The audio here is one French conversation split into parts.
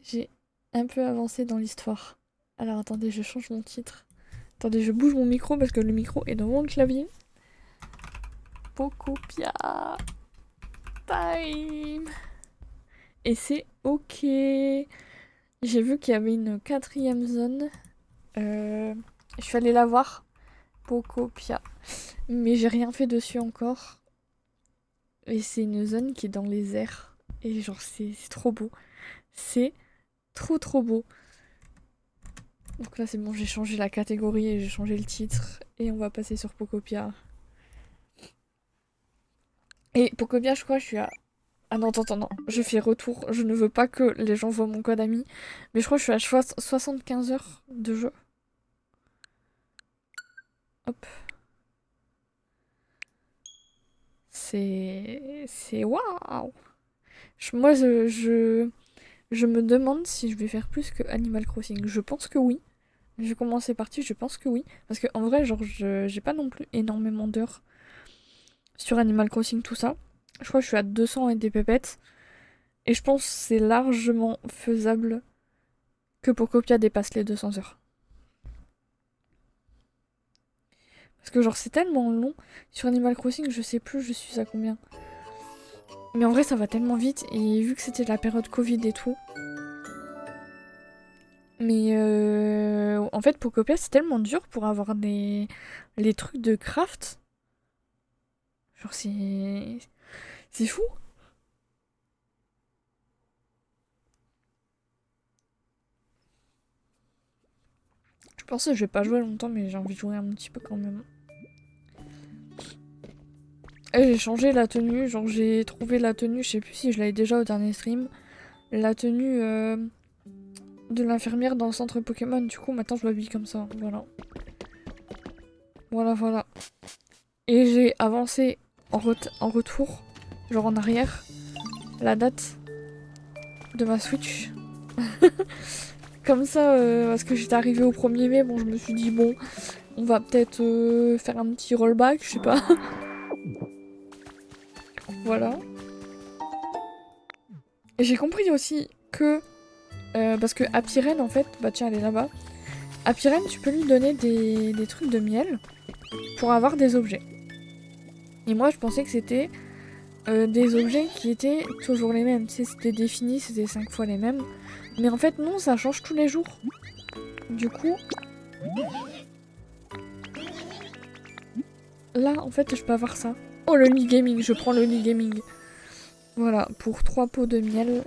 J'ai un peu avancé dans l'histoire. Alors attendez, je change mon titre. Attendez, je bouge mon micro parce que le micro est devant le clavier. Pocopia time. Et c'est ok. J'ai vu qu'il y avait une quatrième zone. Je suis allée la voir. Pocopia. Mais j'ai rien fait dessus encore. Et c'est une zone qui est dans les airs. Et genre, c'est trop beau. C'est trop beau. Donc là, c'est bon, j'ai changé la catégorie et j'ai changé le titre. Et on va passer sur Pocopia. Et Pocopia, je crois, je suis à... Ah non, attends, non. Je fais retour. Je ne veux pas que les gens voient mon code ami. Mais je crois que je suis à 75 heures de jeu. Hop. C'est waouh. Moi, je me demande si je vais faire plus que Animal Crossing. Je pense que oui. Je vais commencer partie, je pense que oui. Parce que en vrai, genre, j'ai pas non plus énormément d'heures sur Animal Crossing, tout ça. Je crois que je suis à 200 et des pépettes. Et je pense que c'est largement faisable que Pocopia dépasse les 200 heures. Parce que genre c'est tellement long. Sur Animal Crossing, je sais plus je suis à combien. Mais en vrai ça va tellement vite. Et vu que c'était la période Covid et tout. Mais en fait Pocopia c'est tellement dur pour avoir les trucs de craft. Genre c'est fou. Je pense que je vais pas jouer longtemps mais j'ai envie de jouer un petit peu quand même. Et j'ai changé la tenue, genre j'ai trouvé la tenue, je sais plus si je l'avais déjà au dernier stream. La tenue de l'infirmière dans le centre Pokémon, du coup maintenant je m'habille comme ça, voilà. Voilà. Et j'ai avancé en retour, genre en arrière, la date de ma Switch. Comme ça, parce que j'étais arrivée au 1er mai, bon je me suis dit bon, on va peut-être faire un petit rollback, je sais pas. Voilà. Et j'ai compris aussi que, parce que Happy Ren en fait, bah tiens elle est là-bas. Happy Ren tu peux lui donner des trucs de miel pour avoir des objets. Et moi je pensais que c'était des objets qui étaient toujours les mêmes. Tu sais, c'était défini, c'était 5 fois les mêmes. Mais en fait, non, ça change tous les jours. Du coup, là, en fait, je peux avoir ça. Oh, le lit gaming, je prends le lit gaming. Voilà, pour 3 pots de miel,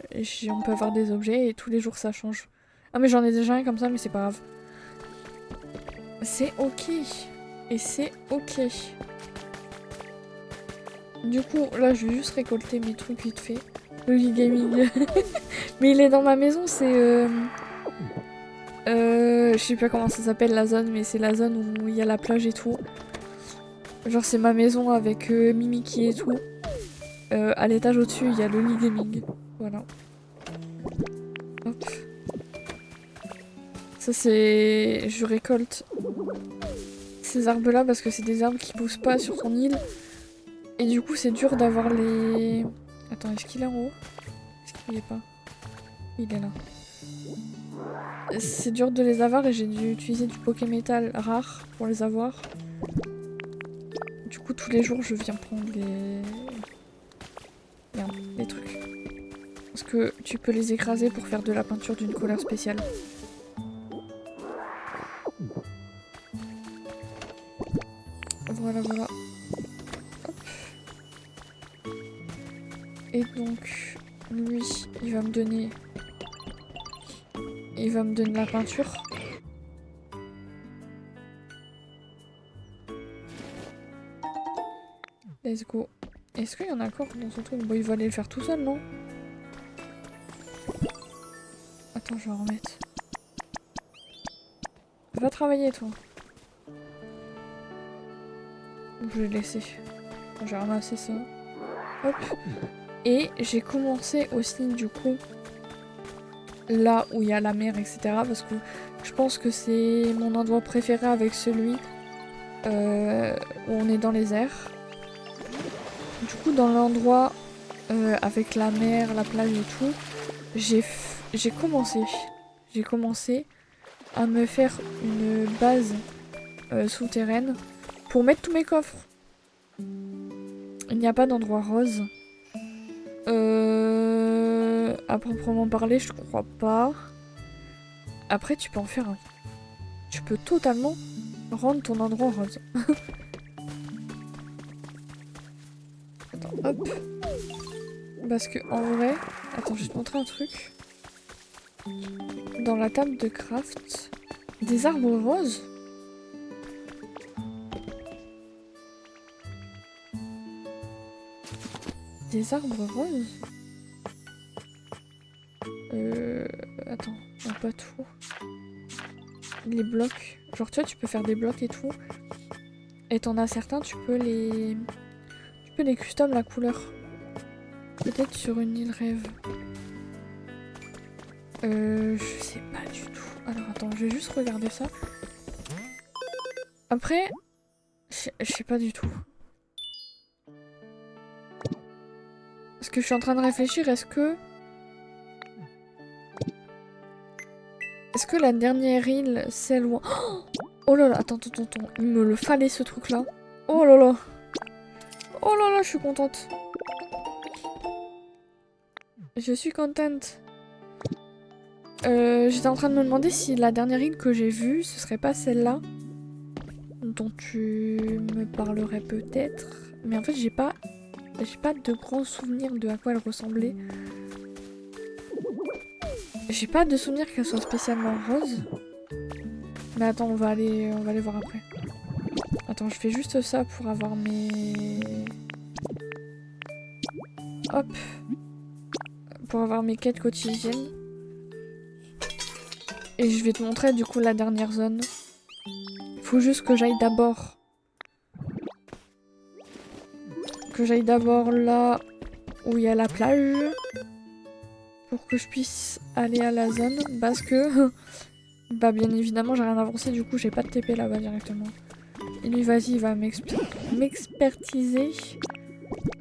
on peut avoir des objets et tous les jours ça change. Ah, mais j'en ai déjà un comme ça, mais c'est pas grave. C'est ok. Et c'est ok. Du coup, là, je vais juste récolter mes trucs vite fait. Le lit gaming. Mais il est dans ma maison, c'est... je sais pas comment ça s'appelle la zone, mais c'est la zone où il y a la plage et tout. Genre c'est ma maison avec Mimiki et tout. À l'étage au-dessus, il y a le lit gaming. Voilà. Hop. Ça c'est... Je récolte ces arbres-là parce que c'est des arbres qui poussent pas sur ton île. Et du coup c'est dur d'avoir les... Attends, est-ce qu'il est en haut? Est-ce qu'il y est pas? Il est là. C'est dur de les avoir et j'ai dû utiliser du Pokémétal rare pour les avoir. Du coup, tous les jours, je viens prendre les trucs. Parce que tu peux les écraser pour faire de la peinture d'une couleur spéciale. Voilà. Hop. Et donc, lui, il va me donner la peinture. Let's go. Est-ce qu'il y en a encore dans son truc? Bon, il va aller le faire tout seul, non? Attends, je vais en remettre. Va travailler, toi. Je vais le laisser. J'ai ramassé ça. Hop. Et j'ai commencé aussi, du coup, là où il y a la mer, etc. Parce que je pense que c'est mon endroit préféré avec celui où on est dans les airs. Du coup, dans l'endroit avec la mer, la plage et tout, j'ai commencé. J'ai commencé à me faire une base souterraine pour mettre tous mes coffres. Il n'y a pas d'endroit rose. À proprement parler, je crois pas. Après, tu peux en faire un. Tu peux totalement rendre ton endroit rose. Attends, hop. Parce que en vrai... Attends, je vais te montrer un truc. Dans la table de craft, des arbres roses. Des arbres roses. Attends, non, pas tout. Les blocs. Genre, tu vois, tu peux faire des blocs et tout. Et t'en as certains, tu peux les custom la couleur. Peut-être sur une île rêve. Je sais pas du tout. Alors, attends, je vais juste regarder ça. Après, je sais pas du tout. Parce que je suis en train de réfléchir, est-ce que la dernière île, celle où... Oh là là, attends, il me le fallait ce truc-là. Oh là là. Oh là là, je suis contente. Je suis contente. J'étais en train de me demander si la dernière île que j'ai vue, ce serait pas celle-là. Dont tu me parlerais peut-être. Mais en fait, j'ai pas de grands souvenirs de à quoi elle ressemblait. J'ai pas de souvenir qu'elle soit spécialement rose. Mais attends, on va aller voir après. Attends, je fais juste ça pour avoir mes... Hop. Pour avoir mes quêtes quotidiennes. Et je vais te montrer du coup la dernière zone. Faut juste que j'aille d'abord... là où il y a la plage. Pour que je puisse aller à la zone. Parce que... bah bien évidemment j'ai rien avancé, du coup j'ai pas de TP là-bas directement. Et lui vas-y, il va m'expertiser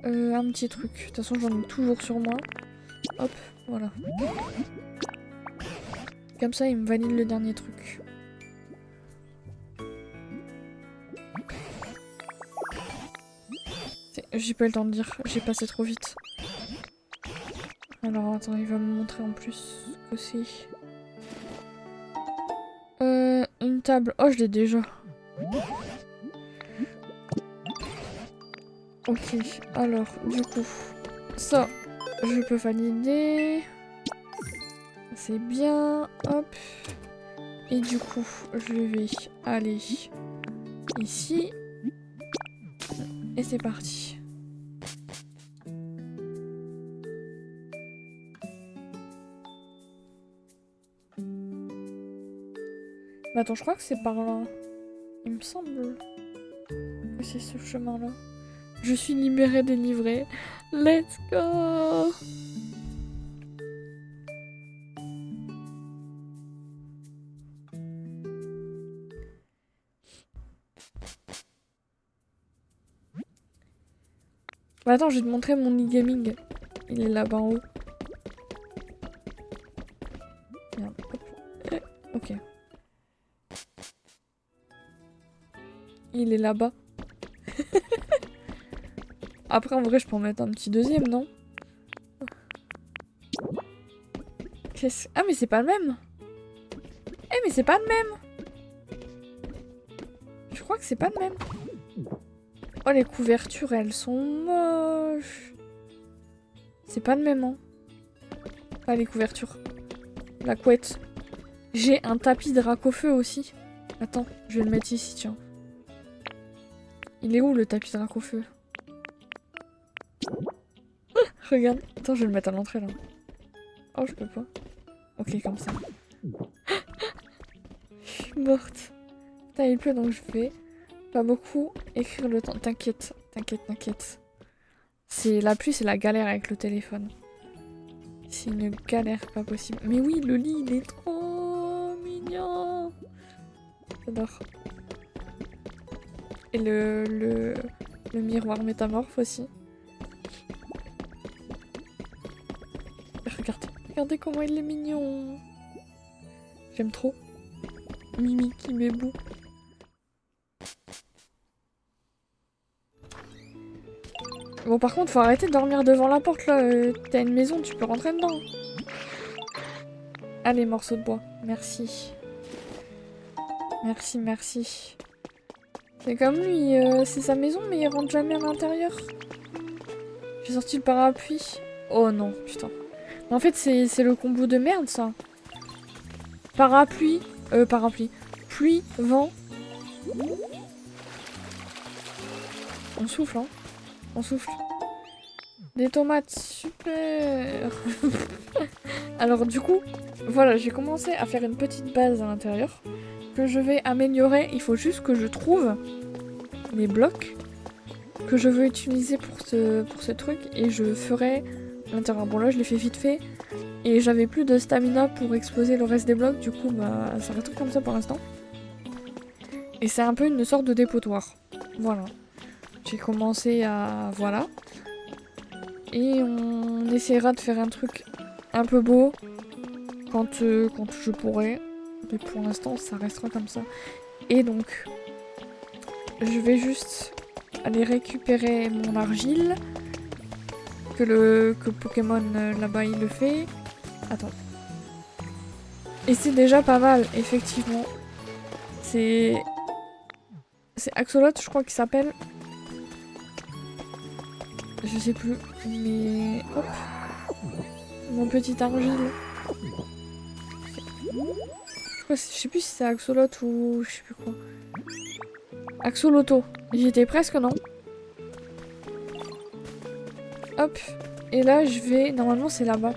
un petit truc. De toute façon j'en ai toujours sur moi. Hop, voilà. Comme ça il me valide le dernier truc. J'ai pas eu le temps de dire, j'ai passé trop vite. Alors attends, il va me montrer en plus que c'est... une table. Oh, je l'ai déjà. Ok, alors, du coup, ça, je peux valider. C'est bien, hop. Et du coup, je vais aller ici. Et c'est parti. Mais attends, je crois que c'est par là. Il me semble que c'est ce chemin-là. Je suis libérée, délivrée. Let's go! Bah attends, je vais te montrer mon e-gaming. Il est là-bas en haut. Merde, hop. Ok. Il est là-bas. Après, en vrai, je peux en mettre un petit deuxième, non? Ah, mais c'est pas le même! Eh, mais c'est pas le même! Je crois que c'est pas le même. Oh, les couvertures, elles sont moches. C'est pas le même, hein. Ah, les couvertures. La couette. J'ai un tapis Dracofeu aussi. Attends, je vais le mettre ici, tiens. Il est où, le tapis Dracofeu? Regarde. Attends, je vais le mettre à l'entrée, là. Oh, je peux pas. Ok, comme ça. Je suis morte. Putain, il pleut, donc je vais pas beaucoup écrire le temps. T'inquiète, t'inquiète. C'est la pluie, c'est la galère avec le téléphone. C'est une galère pas possible. Mais oui, le lit, il est trop mignon. J'adore. Et le miroir métamorphe aussi. Regarde, regardez comment il est mignon. J'aime trop. Mimi qui bébou. Bon, par contre, faut arrêter de dormir devant la porte, là. T'as une maison, tu peux rentrer dedans. Allez, morceau de bois. Merci. Merci, merci. C'est comme lui, c'est sa maison, mais il rentre jamais à l'intérieur. J'ai sorti le parapluie. Oh non, putain. Mais en fait, c'est le combo de merde, ça. Parapluie. Parapluie. Pluie, vent. On souffle, hein. On souffle. Des tomates, super. Alors du coup, voilà, j'ai commencé à faire une petite base à l'intérieur que je vais améliorer. Il faut juste que je trouve les blocs que je veux utiliser pour ce truc et je ferai à l'intérieur. Bon là, je l'ai fait vite fait et j'avais plus de stamina pour exploser le reste des blocs. Du coup, bah, ça reste comme ça pour l'instant. Et c'est un peu une sorte de dépotoir. Voilà. J'ai commencé à... Voilà. Et on essaiera de faire un truc un peu beau quand je pourrai. Mais pour l'instant, ça restera comme ça. Et donc, je vais juste aller récupérer mon argile. Que Pokémon là-bas, il le fait. Attends. Et c'est déjà pas mal, effectivement. C'est Axolot, je crois qu'il s'appelle. Je sais plus, mais... Hop. Mon petit argile. Je sais plus si c'est Axolot ou... Je sais plus quoi. Axoloto. J'y étais presque, non? Hop. Et là, je vais... Normalement, c'est là-bas.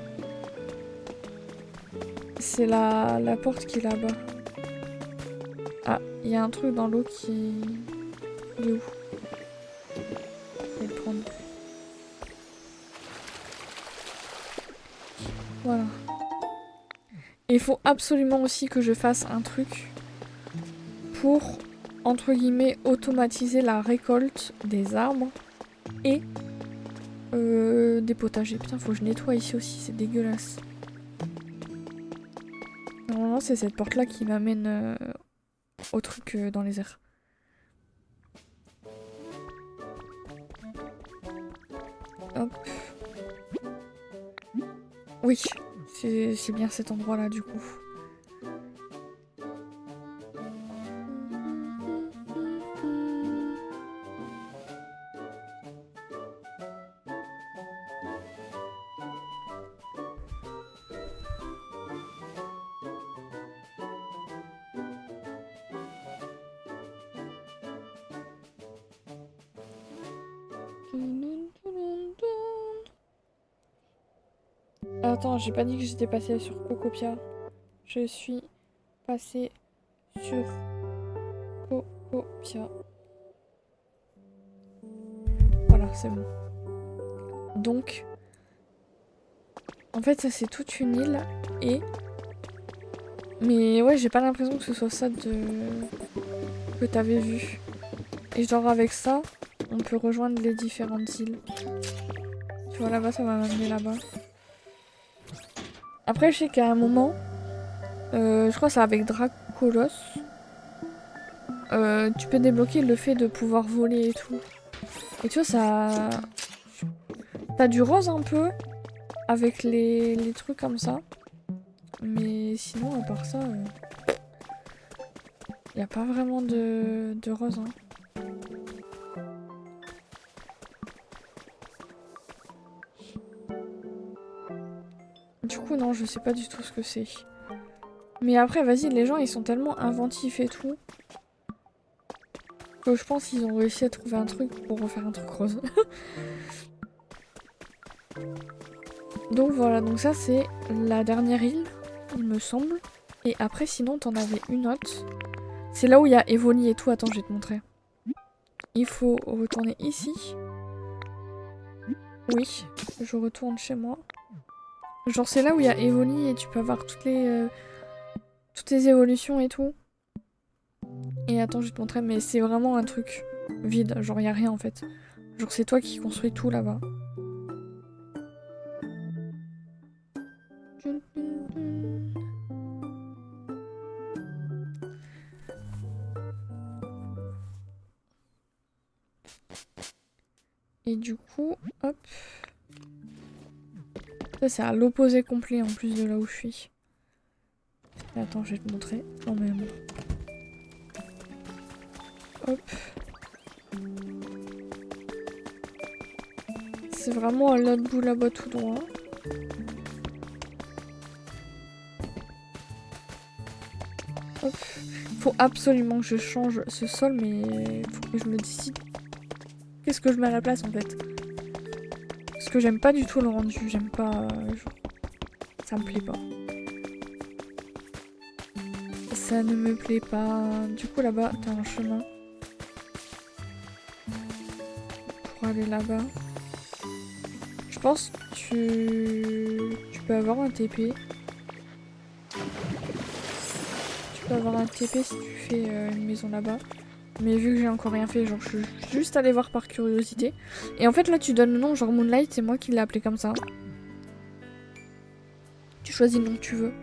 C'est la porte qui est là-bas. Ah, il y a un truc dans l'eau qui... Il est où? Je vais le prendre. Voilà. Et il faut absolument aussi que je fasse un truc pour, entre guillemets, automatiser la récolte des arbres et des potagers. Putain, faut que je nettoie ici aussi, c'est dégueulasse. Normalement, c'est cette porte-là qui m'amène au truc dans les airs. Hop. Oui, c'est bien cet endroit-là, du coup. Attends, j'ai pas dit que j'étais passée sur Cocopia. Je suis passée sur Cocopia. Voilà, c'est bon. Donc, en fait, ça c'est toute une île et... Mais ouais, j'ai pas l'impression que ce soit ça que t'avais vu. Et genre avec ça, on peut rejoindre les différentes îles. Tu vois là-bas, ça va m'amener là-bas. Après, je sais qu'à un moment, je crois que c'est avec Dracolos, tu peux débloquer le fait de pouvoir voler et tout. Et tu vois, ça... T'as du rose un peu, avec les trucs comme ça. Mais sinon, à part ça, y a pas vraiment de rose. Hein. Du coup, non, je sais pas du tout ce que c'est. Mais après, vas-y, les gens, ils sont tellement inventifs et tout, que je pense qu'ils ont réussi à trouver un truc pour refaire un truc rose. Donc voilà, donc ça c'est la dernière île, il me semble. Et après, sinon, t'en avais une autre. C'est là où il y a Evoli et tout. Attends, je vais te montrer. Il faut retourner ici. Oui, je retourne chez moi. Genre, c'est là où il y a Evoli et tu peux avoir toutes les évolutions et tout. Et attends, je vais te montrer, mais c'est vraiment un truc vide. Genre, il n'y a rien en fait. Genre, c'est toi qui construis tout là-bas. Et du coup, hop. Ça, c'est à l'opposé complet en plus de là où je suis. Et attends, je vais te montrer quand même. Hop. C'est vraiment à l'autre bout là-bas tout droit. Hop. Faut absolument que je change ce sol, mais faut que je me décide. Qu'est-ce que je mets à la place en fait? Parce que j'aime pas du tout le rendu, j'aime pas... Ça me plaît pas. Ça ne me plaît pas. Du coup là-bas, t'as un chemin. Pour aller là-bas. Je pense que tu peux avoir un TP. Tu peux avoir un TP si tu fais une maison là-bas. Mais vu que j'ai encore rien fait, genre je suis juste allée voir par curiosité. Et en fait là tu donnes le nom, genre Moonlight, c'est moi qui l'ai appelé comme ça. Tu choisis le nom que tu veux.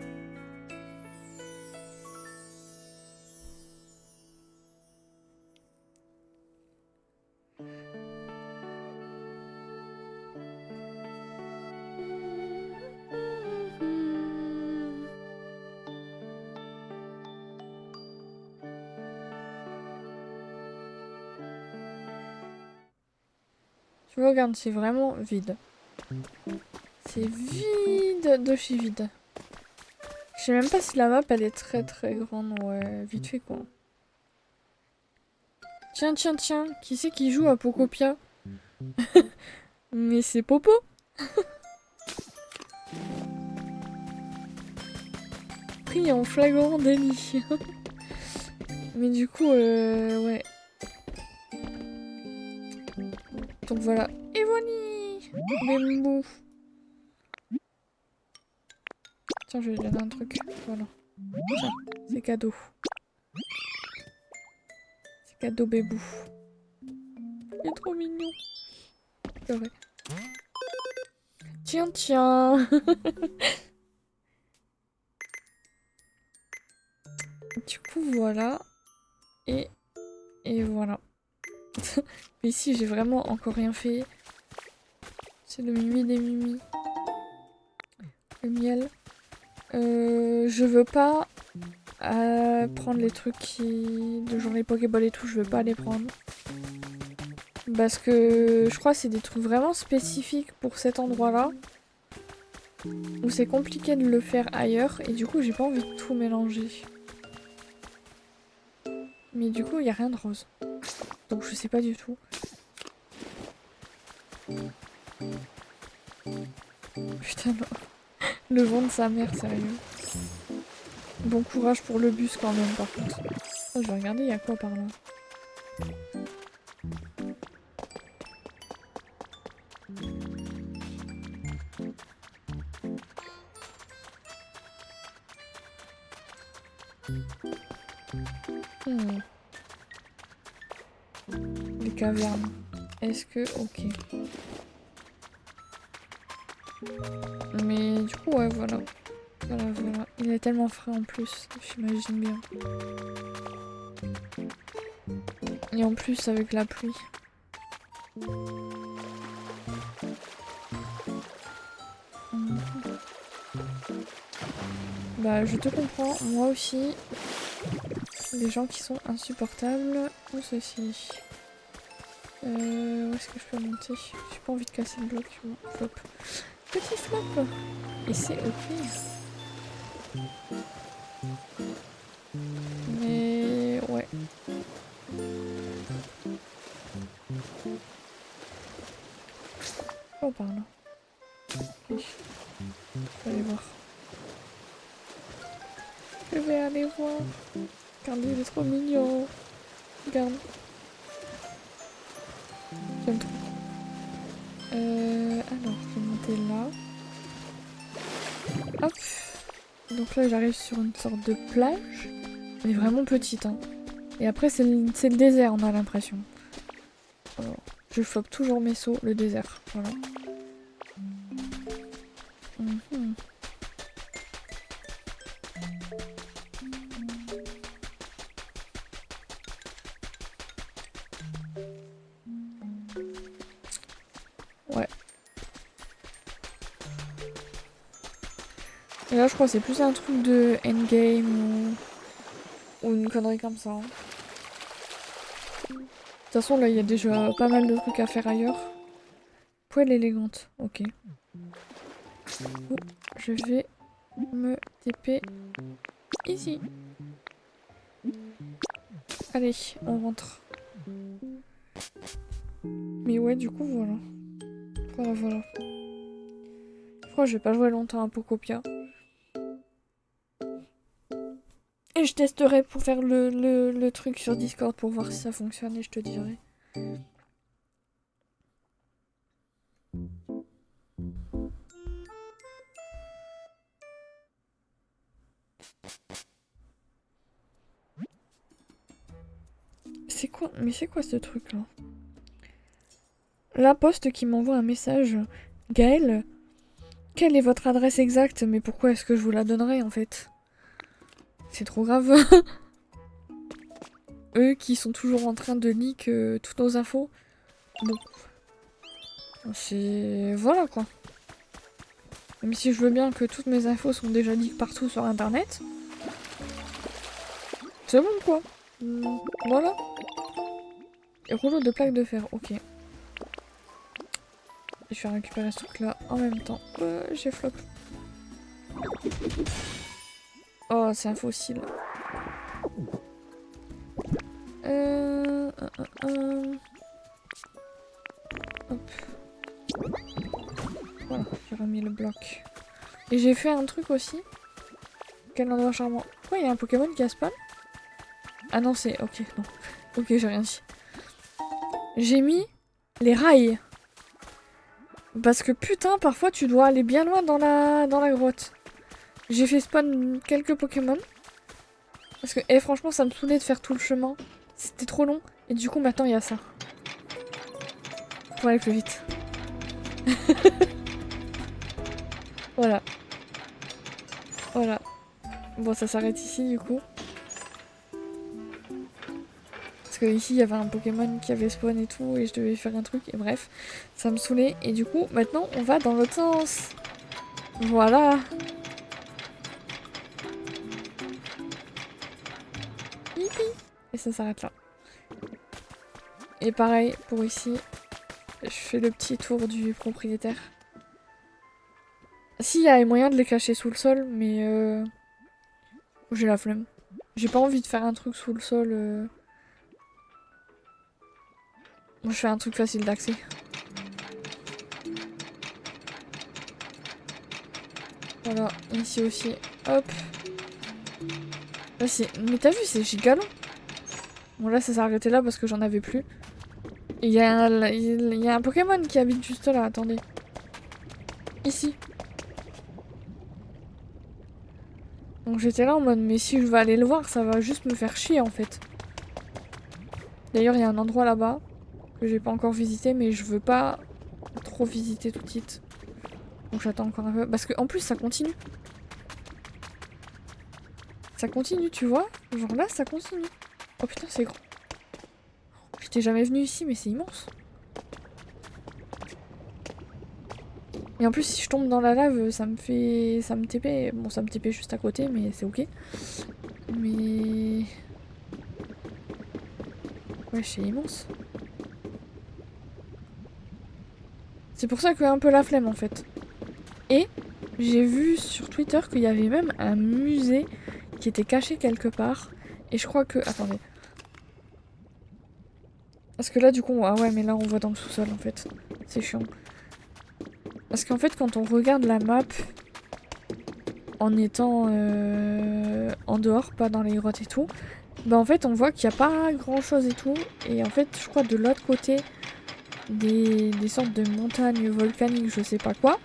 Tu vois, regarde, c'est vraiment vide. C'est vide de chez vide. Je sais même pas si la map elle est très très grande, ouais, vite fait quoi. Tiens, tiens, tiens, qui c'est qui joue à Pocopia? Mais c'est Popo. Pris en flagrant délit. Mais du coup, ouais. Donc voilà. Et voilà. Bembou. Tiens, je vais lui donner un truc. Voilà. Tiens, c'est cadeau. C'est cadeau bébou. Il est trop mignon. C'est vrai. Tiens, tiens. Du coup, voilà. Et voilà. Mais ici, j'ai vraiment encore rien fait. C'est le mimi des mimis. Le miel. Je veux pas prendre les trucs de genre les Pokéball et tout, je veux pas les prendre. Parce que je crois que c'est des trucs vraiment spécifiques pour cet endroit-là. Où c'est compliqué de le faire ailleurs. Et du coup, j'ai pas envie de tout mélanger. Mais du coup, il y a rien de rose. Donc je sais pas du tout. Putain, non. Le vent de sa mère, sérieux. Bon courage pour le bus quand même, par contre. Oh, je vais regarder, il y a quoi par là? Les cavernes. Est-ce que... Ok. Mais du coup, ouais, voilà. Voilà, voilà. Il est tellement frais en plus, j'imagine bien. Et en plus, avec la pluie. Bah, je te comprends. Moi aussi. Des gens qui sont insupportables. Ou ceci. Où est-ce que je peux monter? J'ai pas envie de casser le bloc. Flop. Petit flop. Et c'est ok. Mais ouais. Oh par là. Ok. Je vais aller voir. Je vais aller voir. Regardez, il est trop mignon. Regarde. J'aime trop. Alors, je vais monter là. Hop. Donc là, j'arrive sur une sorte de plage. Elle est vraiment petite, hein. Et après, c'est le désert, on a l'impression. Alors, je floppe toujours mes sauts, le désert. Voilà. Et là, je crois que c'est plus un truc de endgame ou une connerie comme ça. Hein. De toute façon, là, il y a déjà pas mal de trucs à faire ailleurs. Poêle élégante, ok. Oh, je vais me TP ici. Allez, on rentre. Mais ouais, du coup, voilà. Voilà. Je crois que je vais pas jouer longtemps à Pocopia. Et je testerai pour faire le truc sur Discord pour voir si ça fonctionne et je te dirai. C'est quoi? Mais c'est quoi ce truc là? La poste qui m'envoie un message. Gaël, quelle est votre adresse exacte? Mais pourquoi est-ce que je vous la donnerai en fait? C'est trop grave. Eux qui sont toujours en train de leak toutes nos infos. Bon. C'est... Voilà quoi. Même si je veux bien que toutes mes infos sont déjà leak partout sur internet. C'est bon quoi. Voilà. Et rouleau de plaques de fer, ok. Je vais récupérer ce truc là en même temps. J'ai flop. Oh, c'est un fossile. Hop. Voilà, j'ai remis le bloc. Et j'ai fait un truc aussi. Quel endroit charmant. Pourquoi il y a un Pokémon qui a spawn? Ah non, c'est... Ok, non. Ok, j'ai rien dit. J'ai mis les rails. Parce que putain, parfois tu dois aller bien loin dans la grotte. J'ai fait spawn quelques Pokémon. Parce que, franchement, ça me saoulait de faire tout le chemin. C'était trop long. Et du coup, maintenant, il y a ça. Pour aller plus vite. Voilà. Voilà. Bon, ça s'arrête ici, du coup. Parce que ici, il y avait un Pokémon qui avait spawn et tout, et je devais faire un truc, et bref. Ça me saoulait. Et du coup, maintenant, on va dans l'autre sens. Voilà. Hihi. Et ça s'arrête là. Et pareil, pour ici, je fais le petit tour du propriétaire. Si, il y a moyen de les cacher sous le sol, mais j'ai la flemme. J'ai pas envie de faire un truc sous le sol. Moi, je fais un truc facile d'accès. Voilà, ici aussi. Hop. Là, mais t'as vu, c'est giga long. Bon, là, ça s'est arrêté là parce que j'en avais plus. Il y a un Pokémon qui habite juste là, attendez. Ici. Donc j'étais là en mode, mais si je vais aller le voir, ça va juste me faire chier en fait. D'ailleurs, il y a un endroit là-bas que j'ai pas encore visité, mais je veux pas trop visiter tout de suite. Donc j'attends encore un peu. Parce qu'en plus, ça continue. Ça continue, tu vois? Genre là, ça continue. Oh putain, c'est grand. J'étais jamais venue ici, mais c'est immense. Et en plus, si je tombe dans la lave, ça me fait... Ça me TP. Bon, ça me TP juste à côté, mais c'est ok. Mais... Ouais, c'est immense. C'est pour ça que un peu la flemme, en fait. Et j'ai vu sur Twitter qu'il y avait même un musée qui était caché quelque part. Et je crois que... Attendez. Parce que là, du coup... Ah ouais, mais là, on voit dans le sous-sol, en fait. C'est chiant. Parce qu'en fait, quand on regarde la map, en étant en dehors, pas dans les grottes et tout, bah en fait, on voit qu'il n'y a pas grand-chose et tout. Et en fait, je crois de l'autre côté des sortes de montagnes volcaniques, je sais pas quoi,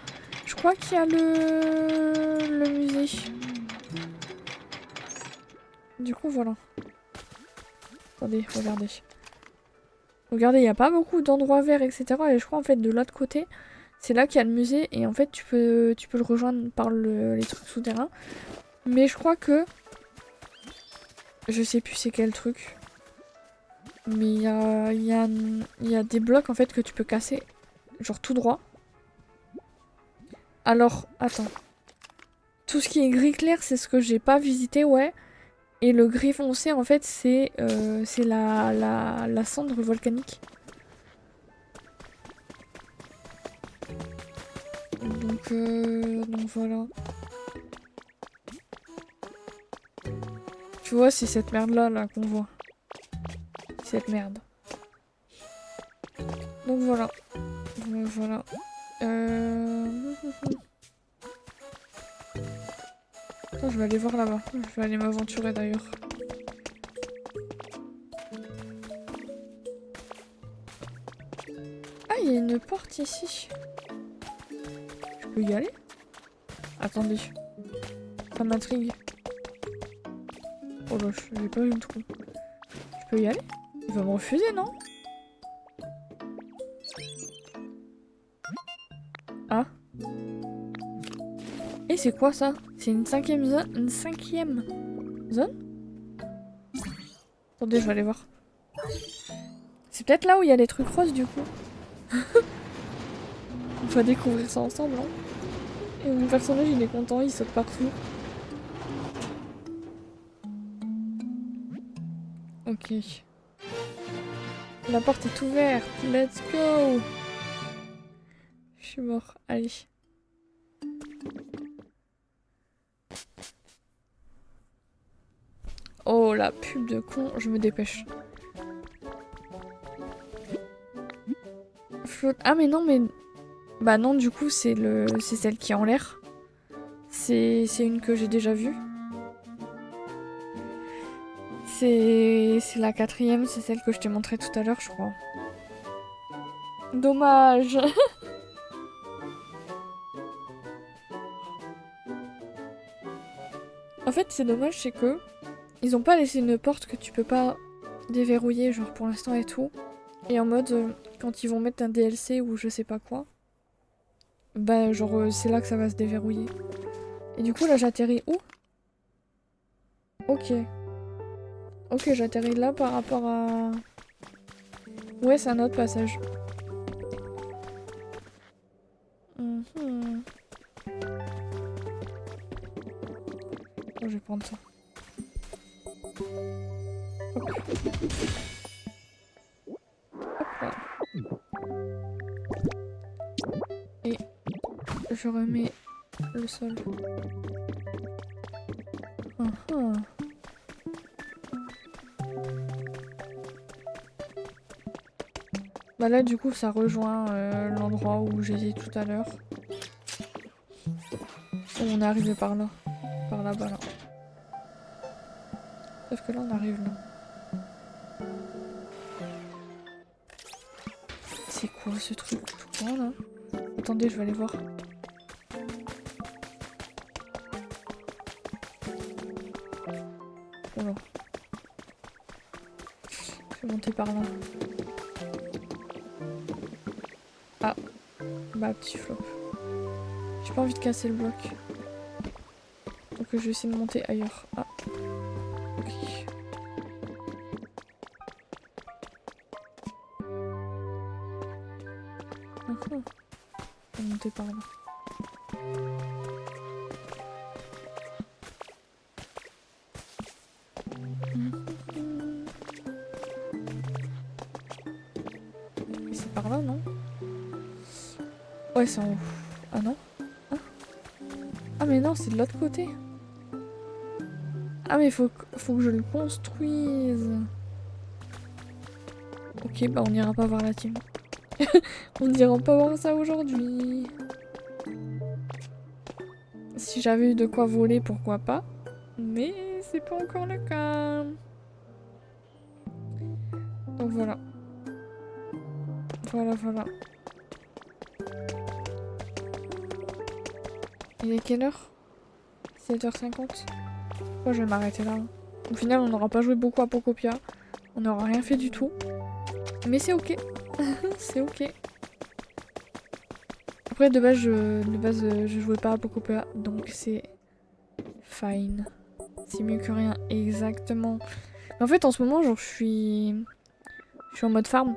je crois qu'il y a le musée. Du coup, voilà. Attendez, regardez. Regardez, il n'y a pas beaucoup d'endroits verts, etc. Et je crois, en fait, de l'autre côté, c'est là qu'il y a le musée. Et en fait, tu peux le rejoindre par les trucs souterrains. Mais je crois que... Je sais plus c'est quel truc. Mais il y a des blocs, en fait, que tu peux casser. Genre tout droit. Alors, attends. Tout ce qui est gris clair, c'est ce que j'ai pas visité, ouais. Et le gris foncé, en fait, c'est la cendre volcanique. Donc voilà. Tu vois, c'est cette merde-là là, qu'on voit. Cette merde. Donc voilà. Voilà. Attends, je vais aller voir là-bas. Je vais aller m'aventurer d'ailleurs. Ah, il y a une porte ici. Je peux y aller? Attendez. Ça m'intrigue. Oh là, j'ai pas vu le trou. Je peux y aller? Il va me refuser, non? Ah. Et c'est quoi ça? C'est une cinquième zone? Une cinquième zone? Attendez, je vais aller voir. C'est peut-être là où il y a les trucs roses du coup. On va découvrir ça ensemble, hein. Et mon personnage il est content, il saute partout. Ok. La porte est ouverte, let's go! Je suis mort, allez. Oh la pub de con, je me dépêche. Flotte. Ah mais non mais... Bah non du coup c'est celle qui est en l'air. C'est une que j'ai déjà vue. C'est la quatrième, c'est celle que je t'ai montrée tout à l'heure je crois. Dommage. En fait c'est dommage c'est que ils ont pas laissé une porte que tu peux pas déverrouiller genre pour l'instant et tout. Et en mode quand ils vont mettre un DLC ou je sais pas quoi. Bah genre c'est là que ça va se déverrouiller. Et du coup là j'atterris où? Ok. Ok j'atterris là par rapport à... Ouais c'est un autre passage. Mhm. Oh, je vais prendre ça. Hop. Hop là. Et je remets le sol. Mhm. Bah là du coup ça rejoint l'endroit où j'étais tout à l'heure. On est arrivé par là. Par là-bas là. Sauf que là on arrive là. C'est quoi ce truc tout grand là? Attendez, je vais aller voir. Oh là. Je vais monter par là. Ah. Bah petit flop. J'ai pas envie de casser le bloc. Donc je vais essayer de monter ailleurs. Ah. Ok. Je vais monter par là. C'est par là, non? Ouais, c'est en haut. Ah non? Ah mais non, c'est de l'autre côté. Ah mais faut que je le construise. Ok, bah on ira pas voir la team. On ira pas voir ça aujourd'hui. Si j'avais eu de quoi voler, pourquoi pas. Mais c'est pas encore le cas. Donc voilà. Voilà. Il est quelle heure? 7h50. Moi je vais m'arrêter là. Au final, on n'aura pas joué beaucoup à Pokopia. On n'aura rien fait du tout. Mais c'est ok. C'est ok. Après, de base, je jouais pas à Pokopia. Donc c'est fine. C'est mieux que rien. Exactement. Mais en fait, en ce moment, genre, je suis en mode farm.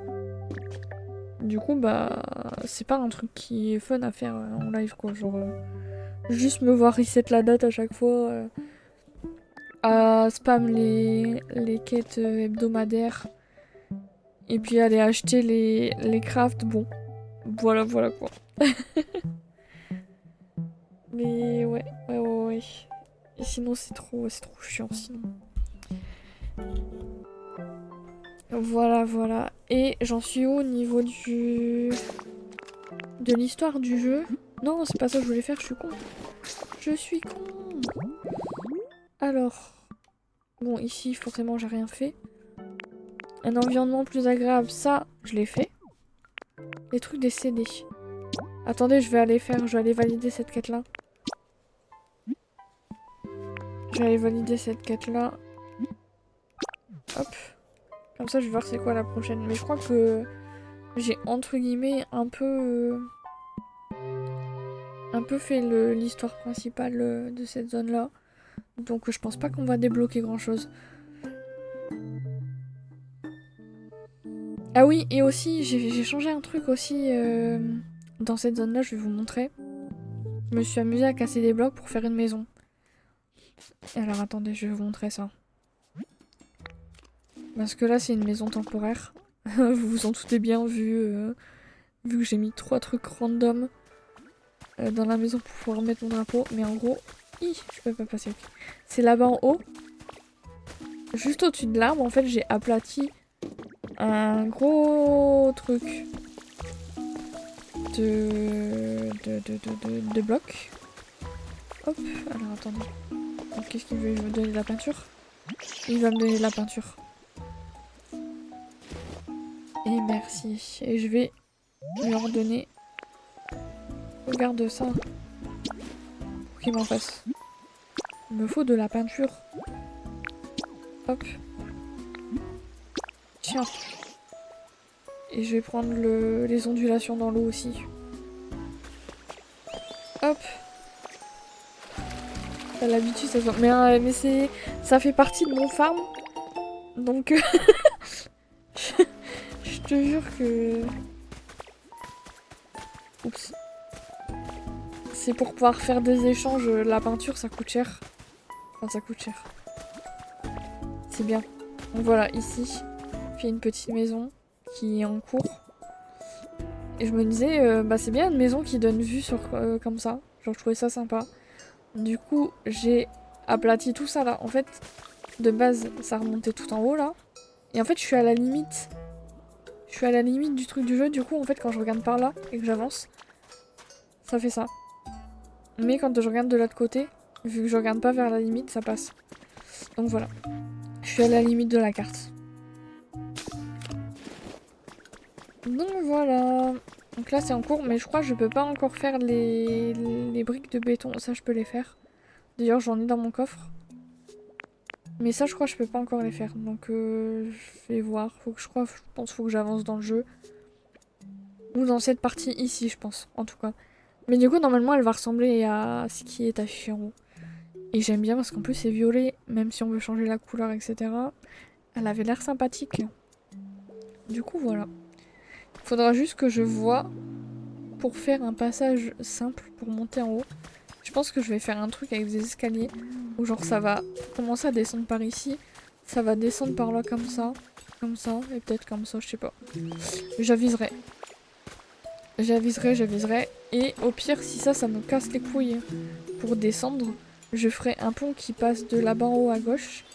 Du coup, bah, c'est pas un truc qui est fun à faire en live, quoi. Genre, Juste me voir reset la date à chaque fois. À spam les quêtes hebdomadaires. Et puis aller acheter les crafts. Bon, voilà quoi. Mais ouais. Et sinon c'est trop chiant sinon. Voilà. Et j'en suis où au niveau de l'histoire du jeu? Non, c'est pas ça que je voulais faire, je suis con. Je suis con. Alors, bon, ici, forcément, j'ai rien fait. Un environnement plus agréable, ça, je l'ai fait. Les trucs des CD. Attendez, je vais aller valider cette quête-là. Je vais aller valider cette quête-là. Hop. Comme ça, je vais voir c'est quoi la prochaine. Mais je crois que j'ai, entre guillemets, un peu fait l'histoire principale de cette zone-là. Donc je pense pas qu'on va débloquer grand-chose. Ah oui, et aussi, j'ai changé un truc aussi dans cette zone-là, je vais vous montrer. Je me suis amusée à casser des blocs pour faire une maison. Alors attendez, je vais vous montrer ça. Parce que là, c'est une maison temporaire. Vous vous en doutez bien, vu que j'ai mis 3 trucs random dans la maison pour pouvoir mettre mon drapeau. Mais en gros, je peux pas passer. Okay. C'est là-bas en haut. Juste au-dessus de l'arbre, en fait, j'ai aplati un gros truc de blocs. Hop, alors attendez. Qu'est-ce qu'il veut? Il veut me donner de la peinture? Il va me donner de la peinture. Et merci. Et je vais lui en donner. Regarde ça. Pour qu'il m'en fasse. Il me faut de la peinture. Hop. Tiens. Et je vais prendre les ondulations dans l'eau aussi. Hop. T'as l'habitude, ça se voit. Mais ça fait partie de mon farm. Donc... je te jure que... Oups. C'est pour pouvoir faire des échanges. La peinture, ça coûte cher. Enfin, ça coûte cher. C'est bien. Donc voilà, ici, j'ai une petite maison qui est en cours. Et je me disais, bah c'est bien une maison qui donne vue sur comme ça. Genre, je trouvais ça sympa. Du coup, j'ai aplati tout ça là. En fait, de base, ça remontait tout en haut là. Et en fait, je suis à la limite. Je suis à la limite du truc du jeu. Du coup, en fait, quand je regarde par là et que j'avance, ça fait ça. Mais quand je regarde de l'autre côté, vu que je regarde pas vers la limite, ça passe. Donc voilà. Je suis à la limite de la carte. Donc voilà. Donc là c'est en cours, mais je crois que je peux pas encore faire les briques de béton. Ça je peux les faire. D'ailleurs j'en ai dans mon coffre. Mais ça je crois que je peux pas encore les faire. Donc je vais voir. Je pense qu'il faut que j'avance dans le jeu. Ou dans cette partie ici je pense, en tout cas. Mais du coup normalement elle va ressembler à ce qui est affiché en haut. Et j'aime bien parce qu'en plus c'est violet. Même si on veut changer la couleur etc. Elle avait l'air sympathique. Du coup voilà. Faudra juste que je vois pour faire un passage simple pour monter en haut. Je pense que je vais faire un truc avec des escaliers où genre ça va commencer à descendre par ici, ça va descendre par là comme ça, et peut-être comme ça, je sais pas. J'aviserai. Et au pire, si ça me casse les couilles pour descendre, je ferai un pont qui passe de là-bas en haut à gauche,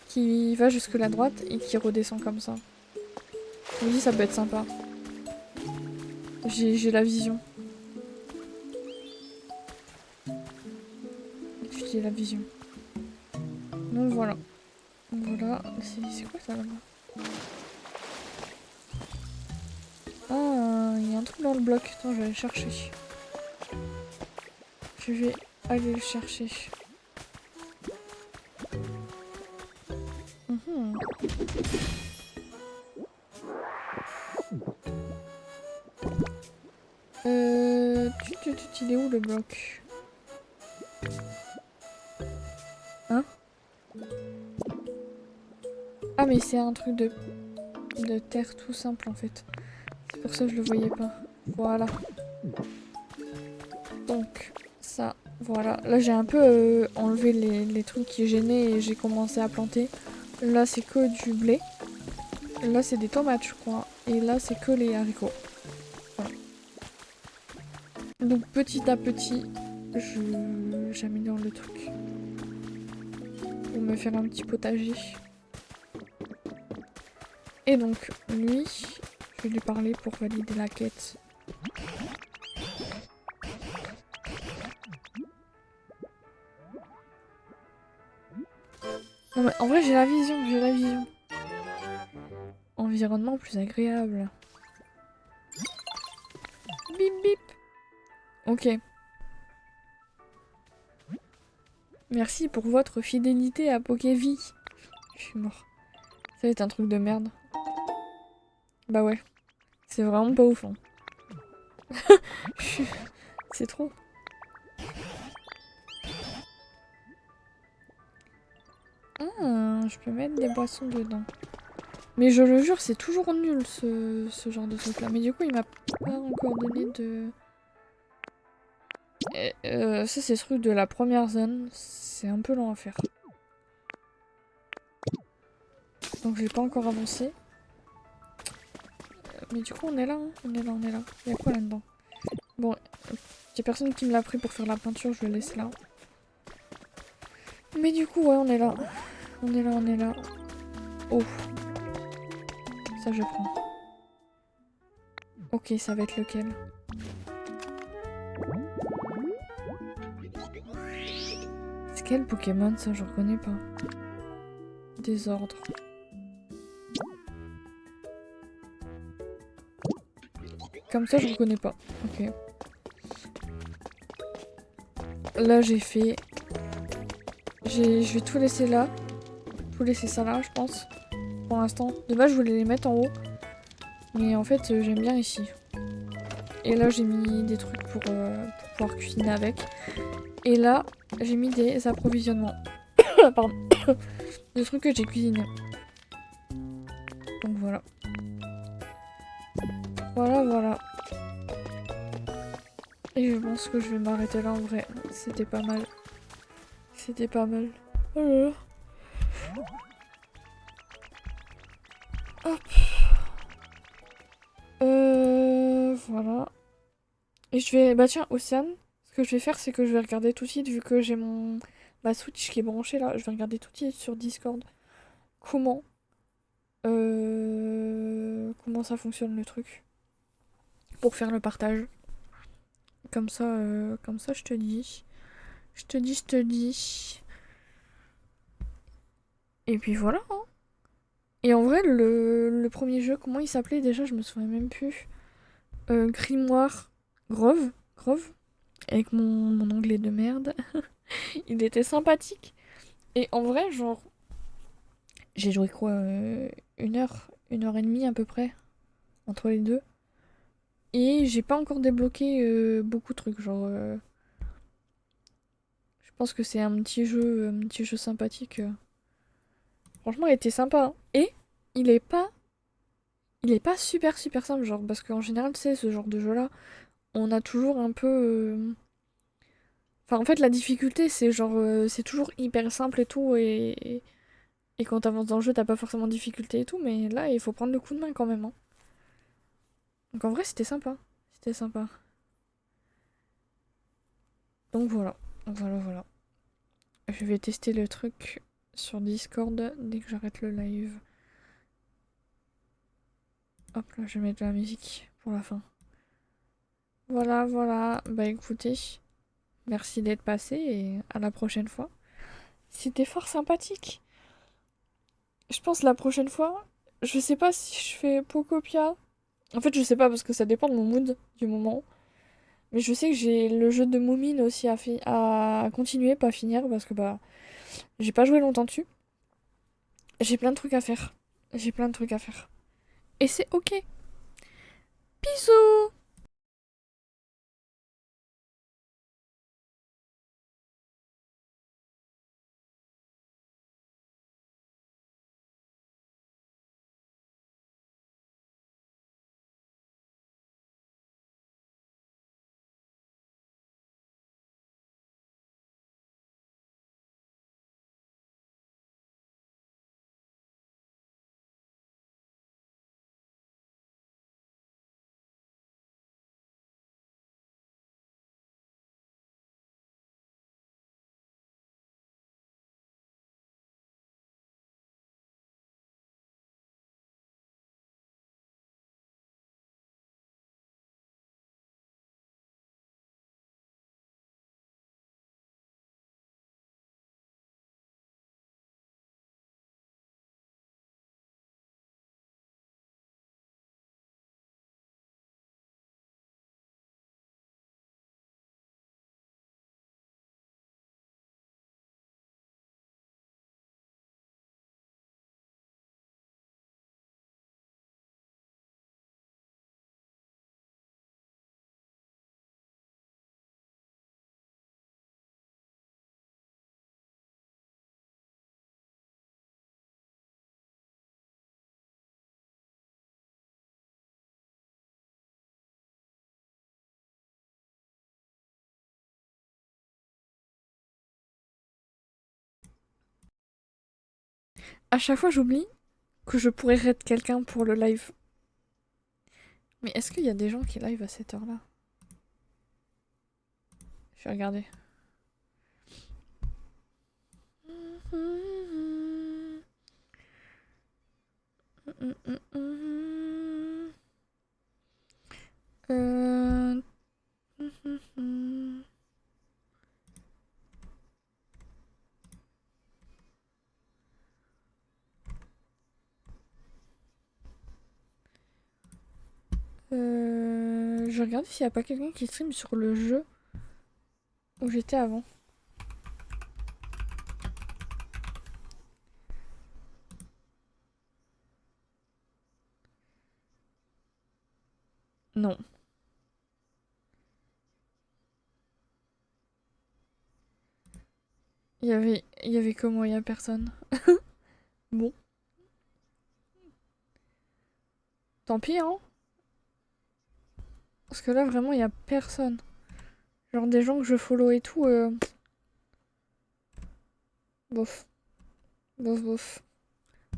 qui va jusque la droite et qui redescend comme ça. Je me dis ça peut être sympa. J'ai la vision. J'ai la vision. Donc voilà. Voilà. C'est quoi ça là-bas? Ah, il y a un truc dans le bloc. Attends, je vais aller le chercher. Je vais aller le chercher. Il est où le bloc? Hein? Ah mais c'est un truc de terre tout simple en fait. C'est pour ça que je le voyais pas. Voilà. Donc ça Voilà, là j'ai un peu enlevé les trucs qui gênaient et j'ai commencé à planter. Là c'est que du blé. Là c'est des tomates je crois. Et là c'est que les haricots. Voilà. Donc petit à petit, j'améliore le truc. Pour me faire un petit potager. Et donc lui, je vais lui parler pour valider la quête. Non mais en vrai j'ai la vision, j'ai la vision. Environnement plus agréable. Bip bip. Ok. Merci pour votre fidélité à Pokévi. Je suis mort. Ça va être un truc de merde. Bah ouais. C'est vraiment pas ouf. Hein. C'est trop. Ah, je peux mettre des boissons dedans. Mais je le jure, c'est toujours nul ce genre de truc là. Mais du coup, il m'a pas encore donné de... ça, c'est ce truc de la première zone. C'est un peu long à faire. Donc, j'ai pas encore avancé. Mais du coup, on est là. Hein. On est là, on est là. Il y a quoi là-dedans? Bon, y a personne qui me l'a pris pour faire la peinture. Je le laisse là. Mais du coup, ouais, on est là. On est là, on est là. Oh. Ça, je prends. Ok, ça va être lequel? C'est quel Pokémon ça? Je reconnais pas. Désordre. Comme ça, je reconnais pas. Ok. Là, j'ai fait... Je vais tout laisser là. Tout laisser ça là, je pense. Pour l'instant. De base, je voulais les mettre en haut. Mais en fait, j'aime bien ici. Et là, j'ai mis des trucs pour pouvoir cuisiner avec. Et là, j'ai mis des approvisionnements. Pardon. Des trucs que j'ai cuisinés. Donc voilà. Voilà, voilà. Et je pense que je vais m'arrêter là en vrai. C'était pas mal. C'était pas mal. Oh là là. Hop. Voilà. Et je vais... Bah tiens, Océane, ce que je vais faire, c'est que je vais regarder tout de suite, vu que j'ai ma Switch qui est branchée là, je vais regarder tout de suite sur Discord comment... comment ça fonctionne le truc. Pour faire le partage. Comme ça, je te dis. Je te dis, je te dis. Et puis voilà. Hein. Et en vrai, le premier jeu, comment il s'appelait déjà? Je me souviens même plus. Grimoire Grove. Grove. Avec mon anglais de merde. Il était sympathique. Et en vrai, genre, j'ai joué quoi 1 heure et demie à peu près, entre les deux. Et j'ai pas encore débloqué beaucoup de trucs. Genre, je pense que c'est un petit jeu sympathique. Franchement, il était sympa. Hein. Et il est pas, il est pas super super simple, genre, parce qu'en général, tu sais, ce genre de jeu-là, on a toujours un peu. Enfin, en fait, la difficulté, c'est genre, c'est toujours hyper simple et tout, et quand t'avances dans le jeu, t'as pas forcément de difficulté et tout, mais là, il faut prendre le coup de main quand même. Hein. Donc en vrai, c'était sympa. C'était sympa. Donc voilà. Voilà, voilà. Je vais tester le truc sur Discord dès que j'arrête le live. Hop là, je vais mettre de la musique pour la fin. Voilà, voilà. Bah écoutez, merci d'être passé et à la prochaine fois. C'était fort sympathique. Je pense la prochaine fois, je sais pas si je fais Pokopia. En fait, je sais pas parce que ça dépend de mon mood du moment. Mais je sais que j'ai le jeu de Moumine aussi à continuer, pas finir, parce que bah j'ai pas joué longtemps dessus. J'ai plein de trucs à faire. J'ai plein de trucs à faire. Et c'est ok. Bisous! À chaque fois, j'oublie que je pourrais raid quelqu'un pour le live. Mais est-ce qu'il y a des gens qui live à cette heure-là? Je vais regarder. Euh... Je regarde s'il n'y a pas quelqu'un qui stream sur le jeu où j'étais avant. Non. Il y avait comment? Il y a personne. Bon. Tant pis, hein. Parce que là, vraiment, il y a personne. Genre des gens que je follow et tout. Bof. Bof, bof.